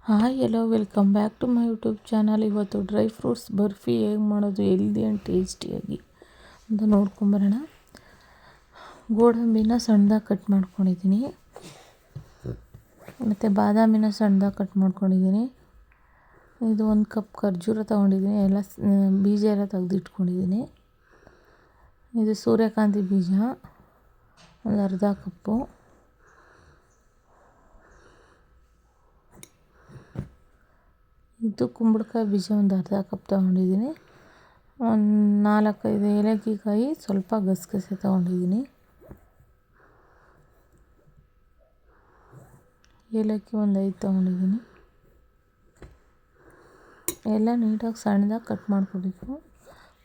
Hi hello welcome back to my YouTube channel. ಇವತ್ತು dry fruits burfi ಹೇಗೆ ಮಾಡೋದು healthy and ಟೇಸ್ಟಿಯಾಗಿ ಅಂತ ನೋಡ್ಕೊಂಬರೋಣ. ಗೋಡಂಬಿನ ಸಣ್ಣದಾಗಿ ಕಟ್ ಮಾಡ್ಕೊಂಡಿದ್ದೀನಿ, ಮತ್ತು ಬಾದಾಮಿನ ಸಣ್ಣದಾಗಿ ಕಟ್ ಮಾಡ್ಕೊಂಡಿದ್ದೀನಿ. ಇದು 1 ಕಪ್ ಖರ್ಜೂರ ತೊಗೊಂಡಿದ್ದೀನಿ, ಎಲ್ಲ ಬೀಜ ಎಲ್ಲ ತೆಗೆದಿಟ್ಕೊಂಡಿದ್ದೀನಿ. ಇದು ಸೂರ್ಯಕಾಂತಿ ಬೀಜ ಒಂದು ಅರ್ಧ ಕಪ್ಪು, ಇದು ಕುಂಬಳಕಾಯಿ ಬೀಜ ಒಂದು ಅರ್ಧ ಕಪ್ ತೊಗೊಂಡಿದ್ದೀನಿ. ಒಂದು 4-5 ಏಲಕ್ಕಿಕಾಯಿ, ಸ್ವಲ್ಪ ಗಸಗಸೆ ತೊಗೊಂಡಿದ್ದೀನಿ. ಏಲಕ್ಕಿ ಒಂದು 5 ತೊಗೊಂಡಿದ್ದೀನಿ. ಎಲ್ಲ ನೀಟಾಗಿ ಸಣ್ಣದಾಗಿ ಕಟ್ ಮಾಡ್ಕೊಬೇಕು.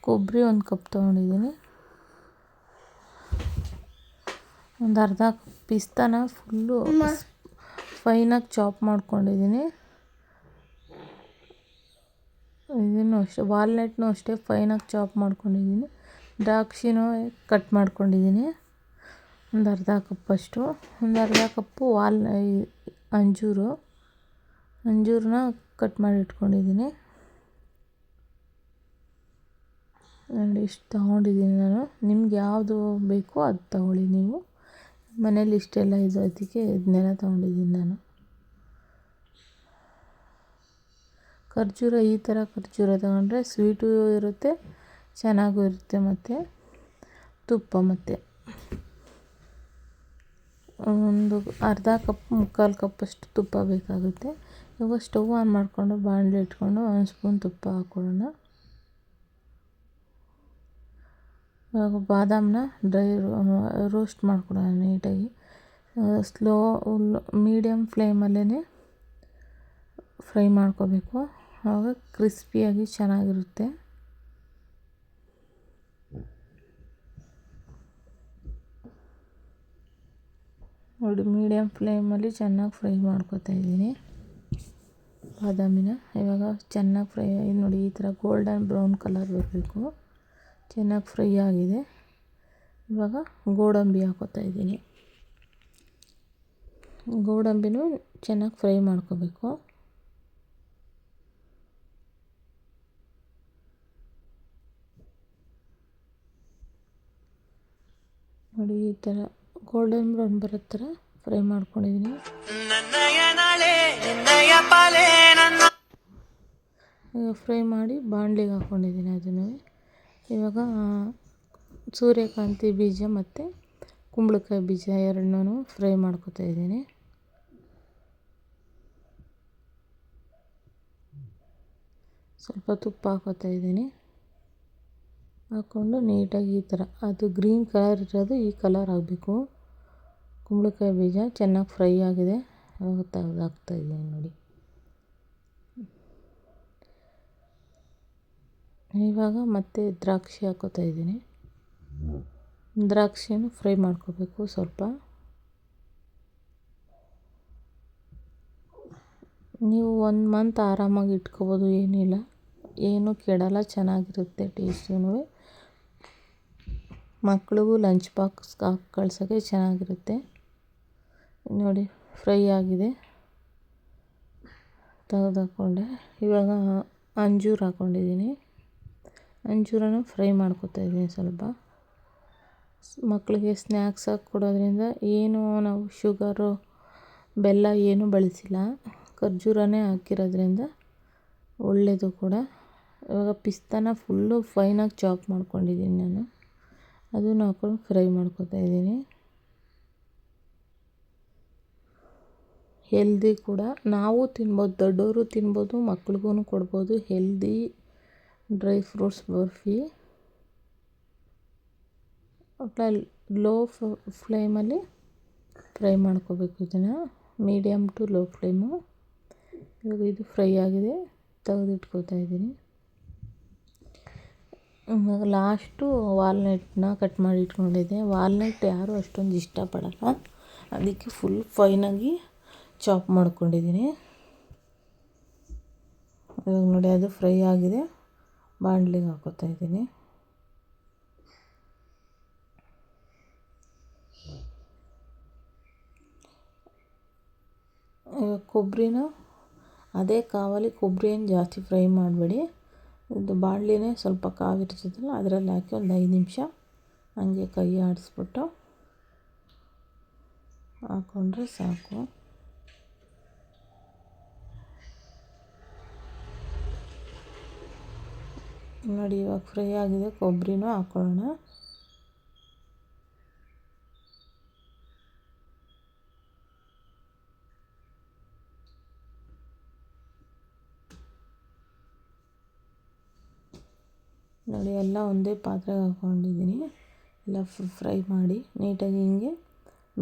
ಕೊಬ್ಬರಿ 1 ಕಪ್ ತೊಗೊಂಡಿದ್ದೀನಿ. ಒಂದು ಅರ್ಧ ಕಪ್ ಪಿಸ್ತಾನ ಫುಲ್ಲು ಫೈನಾಗಿ ಚಾಪ್ ಮಾಡ್ಕೊಂಡಿದ್ದೀನಿ. ಇದನ್ನು ಅಷ್ಟೇ, ವಾಲ್ನಟ್ನೂ ಅಷ್ಟೇ ಫೈನಾಗಿ ಚಾಪ್ ಮಾಡ್ಕೊಂಡಿದ್ದೀನಿ. ದ್ರಾಕ್ಷಿನೂ ಕಟ್ ಮಾಡ್ಕೊಂಡಿದ್ದೀನಿ ಒಂದು ಅರ್ಧ ಕಪ್ಪಷ್ಟು. ಒಂದು ಅರ್ಧ ಕಪ್ಪು ಅಂಜೂರನ್ನ ಕಟ್ ಮಾಡಿ ಇಟ್ಕೊಂಡಿದ್ದೀನಿ. ನೋಡಿ ಇಷ್ಟು ತೊಗೊಂಡಿದ್ದೀನಿ ನಾನು. ನಿಮ್ಗೆ ಯಾವುದು ಬೇಕೋ ಅದು ತೊಗೊಳ್ಳಿ. ನೀವು ಮನೇಲಿ ಇಷ್ಟೆಲ್ಲ ಇದು, ಅದಕ್ಕೆ ಇದನ್ನೆಲ್ಲ ತೊಗೊಂಡಿದ್ದೀನಿ ನಾನು. ಖರ್ಜೂರ ಈ ಥರ ಖರ್ಜೂರ ತೊಗೊಂಡ್ರೆ ಸ್ವೀಟು ಇರುತ್ತೆ, ಚೆನ್ನಾಗೂ ಇರುತ್ತೆ. ಮತ್ತು ತುಪ್ಪ, ಮತ್ತು ಒಂದು ಅರ್ಧ ಕಪ್ 3/4 ಕಪ್ಪಷ್ಟು ತುಪ್ಪ ಬೇಕಾಗುತ್ತೆ. ಇವಾಗ ಸ್ಟವ್ ಆನ್ ಮಾಡಿಕೊಂಡು ಬಾಣಲೆ ಇಟ್ಕೊಂಡು 1 ಸ್ಪೂನ್ ತುಪ್ಪ ಹಾಕ್ಕೊಳ್ಳೋಣ. ಇವಾಗ ಬಾದಾಮನ್ನ ರೋಸ್ಟ್ ಮಾಡ್ಕೊಳ್ಳೋಣ ನೀಟಾಗಿ. ಮೀಡಿಯಮ್ ಫ್ಲೇಮಲ್ಲೇ ಫ್ರೈ ಮಾಡ್ಕೋಬೇಕು, ಆವಾಗ ಕ್ರಿಸ್ಪಿಯಾಗಿ ಚೆನ್ನಾಗಿರುತ್ತೆ. ನೋಡಿ, ಮೀಡಿಯಮ್ ಫ್ಲೇಮಲ್ಲಿ ಚೆನ್ನಾಗಿ ಫ್ರೈ ಮಾಡ್ಕೊತಾ ಇದ್ದೀನಿ ಬಾದಾಮಿನ. ಇವಾಗ ಚೆನ್ನಾಗಿ ಫ್ರೈ ಆಗಿ ನೋಡಿ, ಈ ಥರ ಗೋಲ್ಡನ್ ಬ್ರೌನ್ ಕಲರ್ ಬರಬೇಕು. ಚೆನ್ನಾಗಿ ಫ್ರೈ ಆಗಿದೆ. ಇವಾಗ ಗೋಡಂಬಿ ಹಾಕೋತಾ ಇದ್ದೀನಿ. ಗೋಡಂಬಿನೂ ಚೆನ್ನಾಗಿ ಫ್ರೈ ಮಾಡ್ಕೋಬೇಕು. ನೋಡಿ, ಈ ಥರ ಗೋಲ್ಡನ್ ಬ್ರೌನ್ ಬರೋ ಥರ ಫ್ರೈ ಮಾಡ್ಕೊಂಡಿದ್ದೀನಿ. ಈಗ ಫ್ರೈ ಮಾಡಿ ಬಾಣಲಿಗೆ ಹಾಕ್ಕೊಂಡಿದ್ದೀನಿ ಅದನ್ನು. ಇವಾಗ ಸೂರ್ಯಕಾಂತಿ ಬೀಜ ಮತ್ತು ಕುಂಬಳಕಾಯಿ ಬೀಜ ಎರಡನ್ನೂ ಫ್ರೈ ಮಾಡ್ಕೊತಾ ಇದ್ದೀನಿ. ಸ್ವಲ್ಪ ತುಪ್ಪ ಹಾಕೋತಾ ಇದ್ದೀನಿ. ಹಾಕ್ಕೊಂಡು ನೀಟಾಗಿ ಈ ಥರ, ಅದು ಗ್ರೀನ್ ಕಲರ್ ಇರೋದು ಈ ಕಲರ್ ಆಗಬೇಕು. ಕುಂಬಳಕಾಯಿ ಬೀಜ ಚೆನ್ನಾಗಿ ಫ್ರೈ ಆಗಿದೆ. ಹಾಕ್ತಾಯಿದ್ದೀನಿ ನೋಡಿ. ಇವಾಗ ಮತ್ತೆ ದ್ರಾಕ್ಷಿ ಹಾಕೋತಾ ಇದ್ದೀನಿ. ದ್ರಾಕ್ಷಿನೂ ಫ್ರೈ ಮಾಡ್ಕೋಬೇಕು ಸ್ವಲ್ಪ. ನೀವು 1 ಮಂತ್ ಆರಾಮಾಗಿ ಇಟ್ಕೋಬೋದು, ಏನಿಲ್ಲ, ಏನೂ ಕೆಡಲ್ಲ, ಚೆನ್ನಾಗಿರುತ್ತೆ ಟೇಸ್ಟೂ. ಮಕ್ಳಿಗೂ ಲಂಚ್ ಬಾಕ್ಸ್ ಹಾಕಿ ಕಳ್ಸೋಕ್ಕೆ ಚೆನ್ನಾಗಿರುತ್ತೆ. ನೋಡಿ, ಫ್ರೈ ಆಗಿದೆ, ತೆಗೆದಾಕೊಂಡೆ. ಇವಾಗ ಅಂಜೂರ ಹಾಕ್ಕೊಂಡಿದ್ದೀನಿ. ಅಂಜೂರನೂ ಫ್ರೈ ಮಾಡ್ಕೊತಾ ಇದ್ದೀನಿ ಸ್ವಲ್ಪ. ಮಕ್ಕಳಿಗೆ ಸ್ನ್ಯಾಕ್ಸಾಗಿ ಕೊಡೋದ್ರಿಂದ ಏನು ನಾವು ಶುಗರು, ಬೆಲ್ಲ ಏನೂ ಬಳಸಿಲ್ಲ, ಖರ್ಜೂರನೇ ಹಾಕಿರೋದ್ರಿಂದ ಒಳ್ಳೆಯದು ಕೂಡ. ಇವಾಗ ಪಿಸ್ತಾನ ಫುಲ್ಲು ಫೈನಾಗಿ ಚಾಪ್ ಮಾಡ್ಕೊಂಡಿದ್ದೀನಿ ನಾನು. ಅದನ್ನು ಹಾಕ್ಕೊಂಡು ಫ್ರೈ ಮಾಡ್ಕೊತಾ ಇದ್ದೀನಿ. ಹೆಲ್ದಿ ಕೂಡ, ನಾವು ತಿನ್ಬೋದು, ದೊಡ್ಡವರು ತಿನ್ಬೋದು, ಮಕ್ಳಿಗೂ ಕೊಡ್ಬೋದು. Healthy dry fruits barfi. Low ಫ್ಲೇಮಲ್ಲಿ ಫ್ರೈ ಮಾಡ್ಕೋಬೇಕು ಇದನ್ನು, ಮೀಡಿಯಮ್ ಟು ಲೋ ಫ್ಲೇಮು. ಇವಾಗ ಇದು ಫ್ರೈ ಆಗಿದೆ, ತೆಗೆದಿಟ್ಕೋತಾ ಇದ್ದೀನಿ. ಇವಾಗ ಲಾಸ್ಟು ವಾಲ್ನಟ್ನ ಕಟ್ ಮಾಡಿ ಇಟ್ಕೊಂಡಿದ್ದೆ. ವಾಲ್ನಟ್ ಯಾರೂ ಅಷ್ಟೊಂದು ಇಷ್ಟಪಡಲ್ಲ, ಅದಕ್ಕೆ ಫುಲ್ ಫೈನಾಗಿ ಚಾಪ್ ಮಾಡ್ಕೊಂಡಿದ್ದೀನಿ. ಇವಾಗ ನೋಡಿ, ಅದು ಫ್ರೈ ಆಗಿದೆ, ಬಾಣಲಿಗೆ ಹಾಕೋತಾ ಇದ್ದೀನಿ. ಇವಾಗ ಕೊಬ್ಬರಿನ ಅದೇ ಕಾವಲ್ಲಿ ಕೊಬ್ಬರಿ ಏನು ಜಾಸ್ತಿ ಫ್ರೈ ಮಾಡಬೇಡಿ. ಇದು ಬಾಣಲಿನೇ ಸ್ವಲ್ಪ ಕಾವಿರ್ತದಲ್ಲ ಅದರಲ್ಲಿ ಹಾಕಿ ಒಂದು 5 ನಿಮಿಷ ಹಂಗೆ ಕೈ ಆಡಿಸ್ಬಿಟ್ಟು ಹಾಕ್ಕೊಂಡ್ರೆ ಸಾಕು. ನೋಡಿ ಇವಾಗ ಫ್ರೈ ಆಗಿದೆ, ಕೊಬ್ಬರಿನೂ ಹಾಕ್ಕೊಳ್ಳೋಣ. ನೋಡಿ ಎಲ್ಲ ಒಂದೇ ಪಾತ್ರೆಗೆ ಹಾಕ್ಕೊಂಡಿದ್ದೀನಿ. ಎಲ್ಲ ಫ್ರೈ ಮಾಡಿ ನೀಟಾಗಿ ಹಿಂಗೆ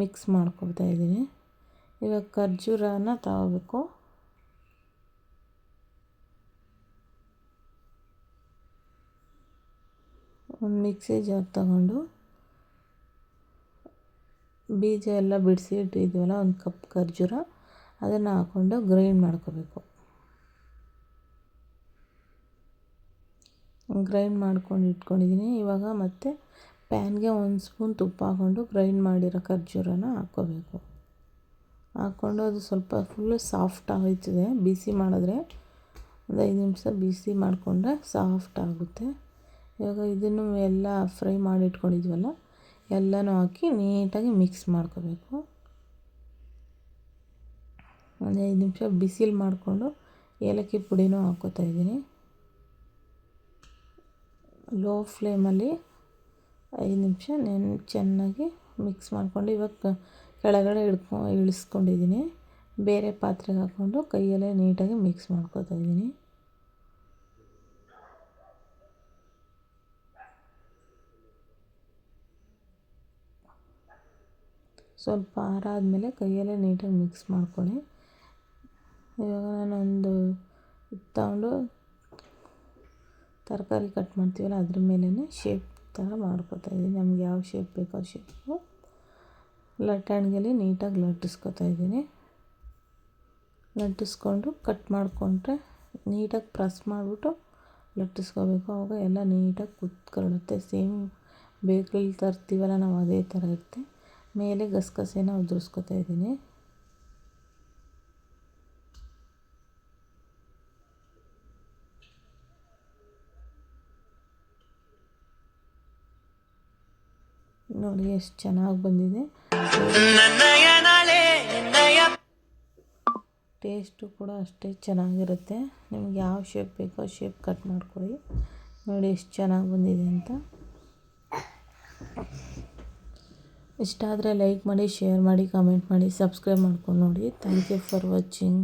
ಮಿಕ್ಸ್ ಮಾಡ್ಕೊಳ್ತಾ ಇದ್ದೀನಿ. ಇವಾಗ ಖರ್ಜೂರನ ತಗೋಬೇಕು. ಒಂದು ಮಿಕ್ಸಿ ಜಾರ್ ತಗೊಂಡು ಬೀಜ ಎಲ್ಲ ಬಿಡಿಸಿ ಇಟ್ಟಿದ್ದೀವಲ್ಲ, ಒಂದು ಕಪ್ ಖರ್ಜೂರ ಅದನ್ನು ಹಾಕ್ಕೊಂಡು ಗ್ರೈಂಡ್ ಮಾಡ್ಕೋಬೇಕು. ಗ್ರೈಂಡ್ ಮಾಡ್ಕೊಂಡು ಇಟ್ಕೊಂಡಿದ್ದೀನಿ. ಇವಾಗ ಮತ್ತೆ ಪ್ಯಾನ್ಗೆ 1 ಸ್ಪೂನ್ ತುಪ್ಪ ಹಾಕ್ಕೊಂಡು ಗ್ರೈಂಡ್ ಮಾಡಿರೋ ಖರ್ಜೂರನ ಹಾಕ್ಕೋಬೇಕು. ಹಾಕ್ಕೊಂಡು ಅದು ಸ್ವಲ್ಪ ಫುಲ್ಲು ಸಾಫ್ಟ್ ಆಯ್ತದೆ. ಬಿಸಿ ಮಾಡಿದ್ರೆ ಒಂದು 5 ನಿಮಿಷ ಬಿಸಿ ಮಾಡಿಕೊಂಡ್ರೆ ಸಾಫ್ಟ್ ಆಗುತ್ತೆ. ಇವಾಗ ಇದನ್ನು ಎಲ್ಲ ಫ್ರೈ ಮಾಡಿ ಇಟ್ಕೊಂಡಿದ್ವಲ್ಲ ಎಲ್ಲನೂ ಹಾಕಿ ನೀಟಾಗಿ ಮಿಕ್ಸ್ ಮಾಡ್ಕೋಬೇಕು. ಒಂದು 5 ನಿಮಿಷ ಬಿಸಿಲು ಮಾಡಿಕೊಂಡು ಏಲಕ್ಕಿ ಪುಡಿನೂ ಹಾಕ್ಕೋತಾ ಇದ್ದೀನಿ. ಲೋ ಫ್ಲೇಮಲ್ಲಿ 5 ನಿಮಿಷ ಚೆನ್ನಾಗಿ ಮಿಕ್ಸ್ ಮಾಡಿಕೊಂಡು ಇವಾಗ ಕೆಳಗಡೆ ಇಳಿಸ್ಕೊಂಡಿದ್ದೀನಿ. ಬೇರೆ ಪಾತ್ರೆಗೆ ಹಾಕ್ಕೊಂಡು ಕೈಯಲ್ಲೇ ನೀಟಾಗಿ ಮಿಕ್ಸ್ ಮಾಡ್ಕೋತಾ ಇದ್ದೀನಿ. ಸ್ವಲ್ಪ ಆರಾದಮೇಲೆ ಕೈಯಲ್ಲೇ ನೀಟಾಗಿ ಮಿಕ್ಸ್ ಮಾಡ್ಕೊಳ್ಳಿ. ಇವಾಗ ನಾನೊಂದು ತಗೊಂಡು ತರಕಾರಿ ಕಟ್ ಮಾಡ್ತೀವಲ್ಲ ಅದ್ರ ಮೇಲೇ ಶೇಪ್ ಥರ ಮಾಡ್ಕೊತಾ ಇದ್ದೀನಿ. ನಮ್ಗೆ ಯಾವ ಶೇಪ್ ಬೇಕೋ ಆ ಶೇಪು ಲಟ್ಟಣಿಗೆಯಲ್ಲಿ ನೀಟಾಗಿ ಲಟ್ಟಿಸ್ಕೊತಾ ಇದ್ದೀನಿ. ಲಟ್ಟಿಸ್ಕೊಂಡು ಕಟ್ ಮಾಡಿಕೊಂಡ್ರೆ ನೀಟಾಗಿ ಪ್ರೆಸ್ ಮಾಡಿಬಿಟ್ಟು ಲಟ್ಟಿಸ್ಕೋಬೇಕು. ಆವಾಗ ಎಲ್ಲ ನೀಟಾಗಿ ಕುತ್ಕೊಳ್ಳುತ್ತೆ. ಸೇಮ್ ಬೇಕ್ರಿಲಿ ತರ್ತೀವಲ್ಲ ನಾವು ಅದೇ ಥರ ಇರುತ್ತೆ. ಮೇಲೆ ಗಸಗಸೆನ ಉದುರಿಸ್ಕೊತಾ ಇದ್ದೀನಿ. ನೋಡಿ ಎಷ್ಟು ಚೆನ್ನಾಗಿ ಬಂದಿದೆ. ಟೇಸ್ಟು ಕೂಡ ಅಷ್ಟೇ ಚೆನ್ನಾಗಿರುತ್ತೆ. ನಿಮ್ಗೆ ಯಾವ ಶೇಪ್ ಬೇಕೋ ಆ ಶೇಪ್ ಕಟ್ ಮಾಡ್ಕೊಳ್ಳಿ. ನೋಡಿ ಎಷ್ಟು ಚೆನ್ನಾಗಿ ಬಂದಿದೆ ಅಂತ. ಇಷ್ಟ ಆದರೆ ಲೈಕ್ ಮಾಡಿ, ಶೇರ್ ಮಾಡಿ, ಕಮೆಂಟ್ ಮಾಡಿ, ಸಬ್ಸ್ಕ್ರೈಬ್ ಮಾಡ್ಕೊಂಡು ನೋಡಿ. Thank you for watching.